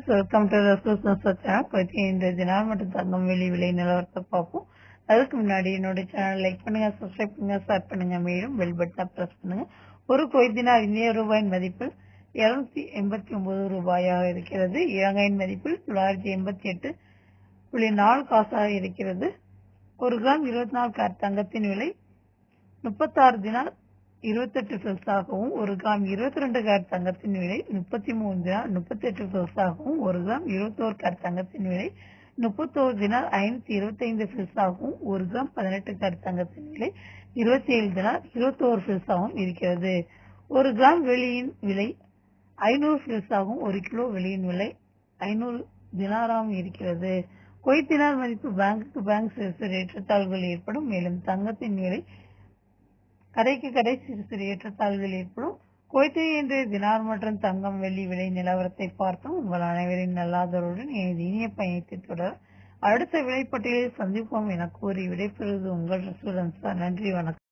Welcome to channel. இந்த தினம் மற்றும் தங்கம் வெள்ளி விலை நிலவரத்தை பார்ப்போம். அதுக்கு முன்னாடி என்னோட சேனல் லைக் பண்ணுங்க, சப்ஸ்கிரைப் பண்ணுங்க, ஷேர் பண்ணுங்க, மேலும் பெல் பட்டனை பிரஸ் பண்ணுங்க. ஒரு குவைத் தினார் இந்திய ரூபாயின் மதிப்பில் 289 ரூபாயாக இருக்கிறது. இலங்கையின் மதிப்பில் 988.4 காசாக இருக்கிறது. ஒரு கிராம் 24 கேரட் தங்கத்தின் விலை 36 தினார் 28 பில்ஸாகவும், ஒரு கிராம் 22 கேரட் தங்கத்தின் விலை 33 தினார் 38 பில்ஸாகவும், ஒரு கிராம் 21 கேரட் தங்கத்தின் விலை 31 தினார் 525 பில்ஸாகவும், ஒரு கிராம் 18 கேரட் தங்கத்தின் விலை 27 தினார் 21 பில்ஸாகவும் இருக்கிறது. ஒரு கிராம் வெள்ளியின் விலை 500 பில்ஸாகவும், ஒரு கிலோ வெள்ளியின் விலை 500 தினாராகவும் இருக்கிறது. குவைத் தினார் மதிப்பு பேங்குக்கு பேங்க் சிறு ஏற்றத்தாழ்வுகள் ஏற்படும். மேலும் தங்கத்தின் விலை கடைக்கு கடை சிறு ஏற்றத்தாழ்வுகள் ஏற்படும். குவைத்தில் இன்றைய தினார் மற்றும் தங்கம் வெள்ளி விலை நிலவரத்தை பார்த்தோம். உங்கள் அனைவரின் நல்லாதருடன் எனது இனிய பயணத்தை தொடர அடுத்த விலைப்பட்டியலில் சந்திப்போம் என கூறி விடைபெறுவது உங்கள் ரசூலன் சார். நன்றி, வணக்கம்.